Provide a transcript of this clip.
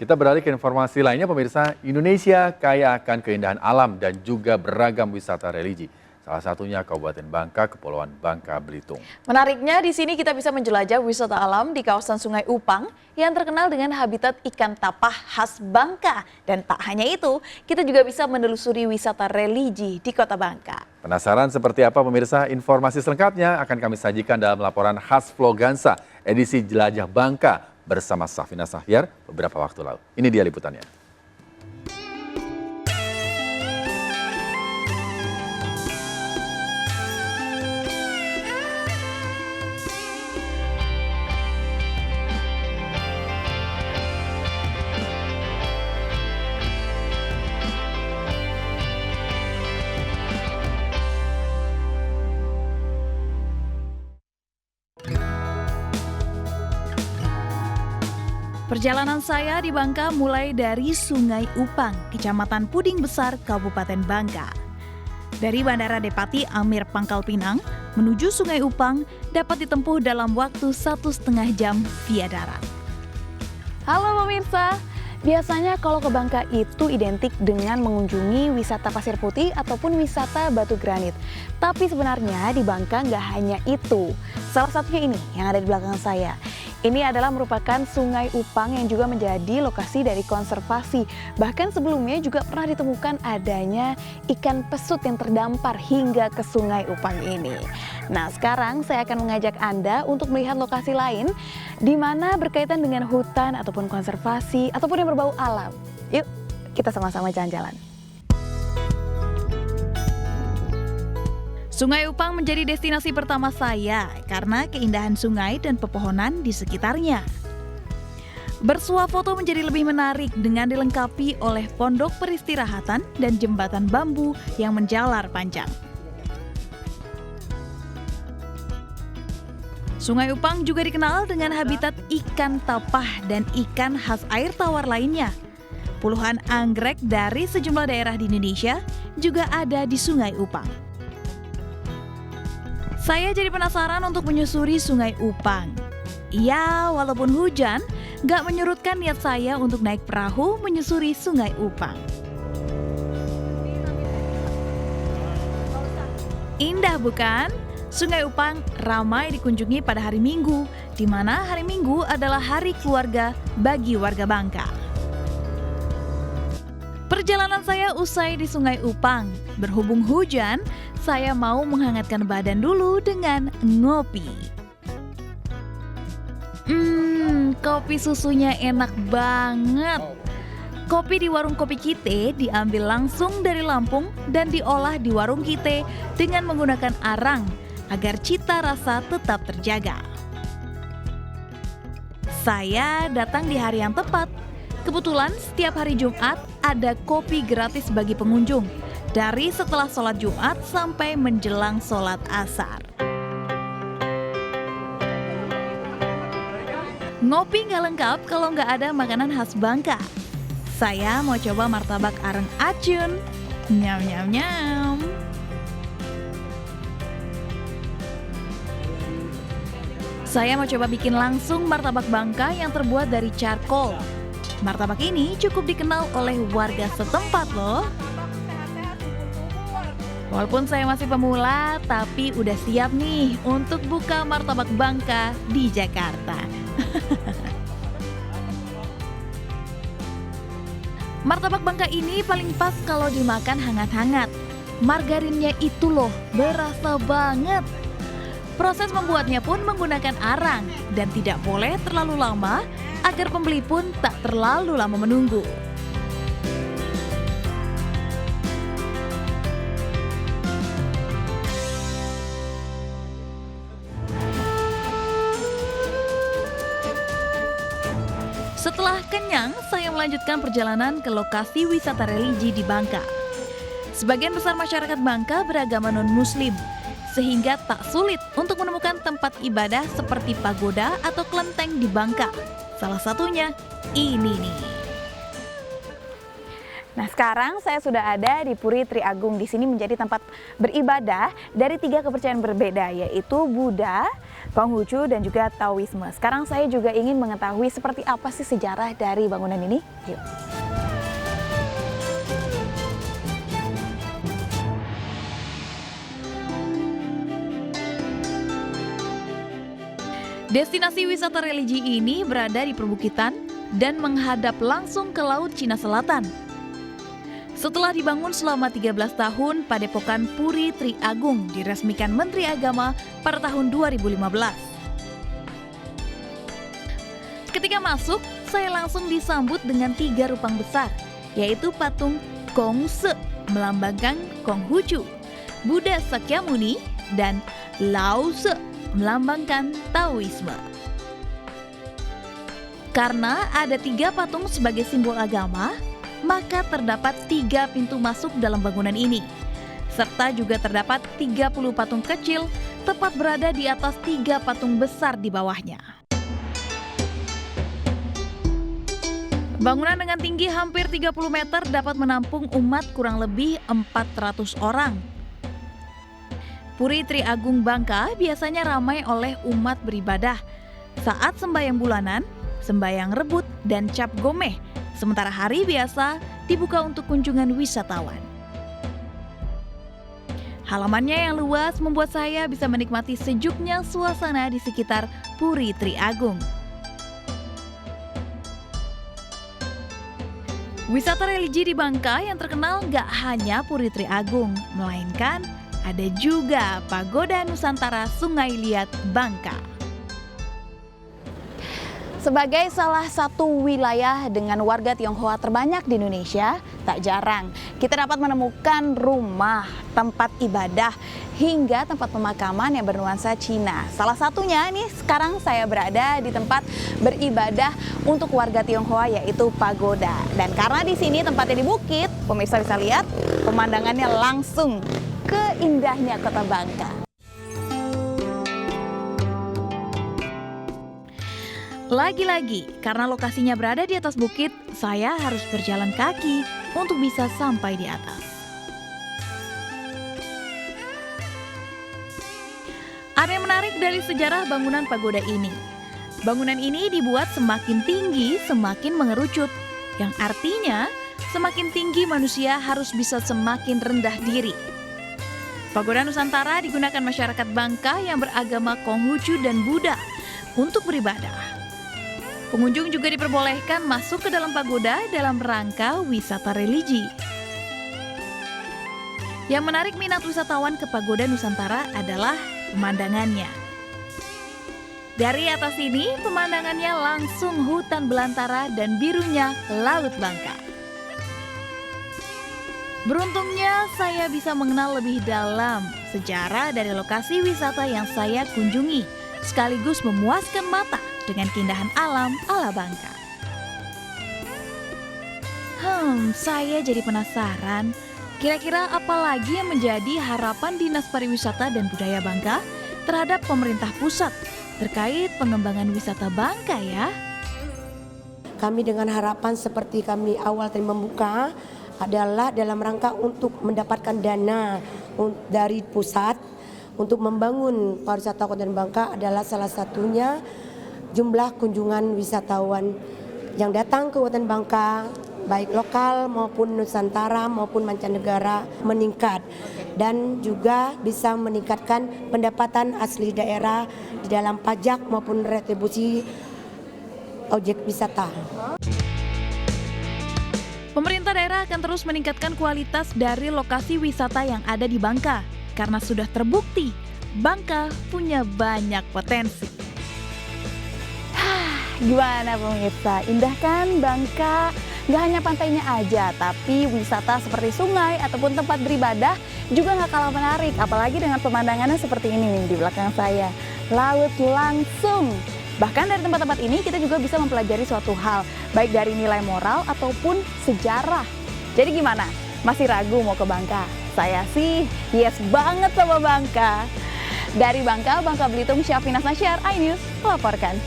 Kita beralih ke informasi lainnya, pemirsa. Indonesia kaya akan keindahan alam dan juga beragam wisata religi. Salah satunya Kabupaten Bangka, Kepulauan Bangka Belitung. Menariknya, di sini kita bisa menjelajah wisata alam di kawasan Sungai Upang yang terkenal dengan habitat ikan tapah khas Bangka. Dan tak hanya itu, kita juga bisa menelusuri wisata religi di Kota Bangka. Penasaran seperti apa pemirsa? Informasi selengkapnya akan kami sajikan dalam laporan khas Vlogansa edisi Jelajah Bangka bersama Safina Sahyar beberapa waktu lalu. Ini dia liputannya. Perjalanan saya di Bangka mulai dari Sungai Upang, Kecamatan Puding Besar, Kabupaten Bangka. Dari Bandara Depati Amir Pangkal Pinang menuju Sungai Upang dapat ditempuh dalam waktu 1,5 jam via darat. Halo pemirsa, biasanya kalau ke Bangka itu identik dengan mengunjungi wisata pasir putih ataupun wisata batu granit. Tapi sebenarnya di Bangka nggak hanya itu. Salah satunya ini yang ada di belakang saya. Ini adalah merupakan Sungai Upang yang juga menjadi lokasi dari konservasi. Bahkan sebelumnya juga pernah ditemukan adanya ikan pesut yang terdampar hingga ke Sungai Upang ini. Nah, sekarang saya akan mengajak Anda untuk melihat lokasi lain di mana berkaitan dengan hutan ataupun konservasi ataupun yang berbau alam. Yuk, kita sama-sama jalan-jalan. Sungai Upang menjadi destinasi pertama saya karena keindahan sungai dan pepohonan di sekitarnya. Bersuah foto menjadi lebih menarik dengan dilengkapi oleh pondok peristirahatan dan jembatan bambu yang menjalar panjang. Sungai Upang juga dikenal dengan habitat ikan tapah dan ikan khas air tawar lainnya. Puluhan anggrek dari sejumlah daerah di Indonesia juga ada di Sungai Upang. Saya jadi penasaran untuk menyusuri Sungai Upang. Ya, walaupun hujan, gak menyurutkan niat saya untuk naik perahu menyusuri Sungai Upang. Indah bukan? Sungai Upang ramai dikunjungi pada hari Minggu, di mana hari Minggu adalah hari keluarga bagi warga Bangka. Perjalanan saya usai di Sungai Upang. Berhubung hujan, saya mau menghangatkan badan dulu dengan ngopi. Kopi susunya enak banget. Kopi di warung Kopi Kite diambil langsung dari Lampung dan diolah di warung Kite dengan menggunakan arang agar cita rasa tetap terjaga. Saya datang di hari yang tepat. Kebetulan setiap hari Jumat ada kopi gratis bagi pengunjung, dari setelah sholat Jumat sampai menjelang sholat asar. Ngopi nggak lengkap kalau nggak ada makanan khas Bangka. Saya mau coba martabak areng acun. Nyam nyam nyam. Saya mau coba bikin langsung martabak Bangka yang terbuat dari charcoal. Martabak ini cukup dikenal oleh warga setempat loh. Walaupun saya masih pemula, tapi udah siap nih untuk buka martabak Bangka di Jakarta. Martabak Bangka ini paling pas kalau dimakan hangat-hangat. Margarinnya itu loh, berasa banget. Proses membuatnya pun menggunakan arang dan tidak boleh terlalu lama agar pembeli pun tak terlalu lama menunggu. Setelah kenyang, saya melanjutkan perjalanan ke lokasi wisata religi di Bangka. Sebagian besar masyarakat Bangka beragama non-muslim, sehingga tak sulit untuk menemukan tempat ibadah seperti pagoda atau kelenteng di Bangka. Salah satunya ini nih. Nah, sekarang saya sudah ada di Puri Tri Agung. Di sini menjadi tempat beribadah dari 3 kepercayaan berbeda, yaitu Buddha, Konghucu, dan juga Taoisme. Sekarang saya juga ingin mengetahui seperti apa sih sejarah dari bangunan ini. Yuk. Destinasi wisata religi ini berada di perbukitan dan menghadap langsung ke Laut Cina Selatan. Setelah dibangun selama 13 tahun, Padepokan Puri Tri Agung diresmikan Menteri Agama pada tahun 2015. Ketika masuk, saya langsung disambut dengan 3 rupang besar, yaitu patung Kongse melambangkan Konghucu, Buddha Sakyamuni, dan Laoze melambangkan Taoisme. Karena ada 3 patung sebagai simbol agama, maka terdapat 3 pintu masuk dalam bangunan ini. Serta juga terdapat 30 patung kecil tepat berada di atas 3 patung besar di bawahnya. Bangunan dengan tinggi hampir 30 meter dapat menampung umat kurang lebih 400 orang. Puri Tri Agung Bangka biasanya ramai oleh umat beribadah saat sembahyang bulanan, sembahyang rebut, dan cap gomeh. Sementara hari biasa dibuka untuk kunjungan wisatawan. Halamannya yang luas membuat saya bisa menikmati sejuknya suasana di sekitar Puri Tri Agung. Wisata religi di Bangka yang terkenal gak hanya Puri Tri Agung, melainkan ada juga Pagoda Nusantara Sungai Liat Bangka. Sebagai salah satu wilayah dengan warga Tionghoa terbanyak di Indonesia, tak jarang kita dapat menemukan rumah, tempat ibadah, hingga tempat pemakaman yang bernuansa Cina. Salah satunya nih, sekarang saya berada di tempat beribadah untuk warga Tionghoa, yaitu pagoda. Dan karena di sini tempatnya di bukit, pemirsa bisa lihat pemandangannya langsung ke indahnya kota Bangka. Lagi-lagi, karena lokasinya berada di atas bukit, saya harus berjalan kaki untuk bisa sampai di atas. Ada yang menarik dari sejarah bangunan pagoda ini. Bangunan ini dibuat semakin tinggi, semakin mengerucut, yang artinya semakin tinggi manusia harus bisa semakin rendah diri. Pagoda Nusantara digunakan masyarakat Bangka yang beragama Konghucu dan Buddha untuk beribadah. Pengunjung juga diperbolehkan masuk ke dalam pagoda dalam rangka wisata religi. Yang menarik minat wisatawan ke Pagoda Nusantara adalah pemandangannya. Dari atas ini, pemandangannya langsung hutan belantara dan birunya Laut Bangka. Beruntungnya saya bisa mengenal lebih dalam sejarah dari lokasi wisata yang saya kunjungi, sekaligus memuaskan mata dengan keindahan alam ala Bangka. Saya jadi penasaran, kira-kira apa lagi yang menjadi harapan Dinas Pariwisata dan Budaya Bangka terhadap pemerintah pusat terkait pengembangan wisata Bangka ya? Kami dengan harapan seperti kami awal tadi membuka adalah dalam rangka untuk mendapatkan dana dari pusat untuk membangun pariwisata Kabupaten Bangka adalah salah satunya jumlah kunjungan wisatawan yang datang ke Kabupaten Bangka, baik lokal maupun Nusantara maupun mancanegara meningkat. Dan juga bisa meningkatkan pendapatan asli daerah di dalam pajak maupun retribusi objek wisata. Pemerintah daerah akan terus meningkatkan kualitas dari lokasi wisata yang ada di Bangka, karena sudah terbukti Bangka punya banyak potensi. Gimana pemirsa, indah kan Bangka? Gak hanya pantainya aja, tapi wisata seperti sungai ataupun tempat beribadah juga gak kalah menarik. Apalagi dengan pemandangannya seperti ini nih di belakang saya. Laut langsung. Bahkan dari tempat-tempat ini kita juga bisa mempelajari suatu hal, baik dari nilai moral ataupun sejarah. Jadi gimana? Masih ragu mau ke Bangka? Saya sih yes banget sama Bangka. Dari Bangka, Bangka Belitung, Syafina Nasyar, iNews melaporkan.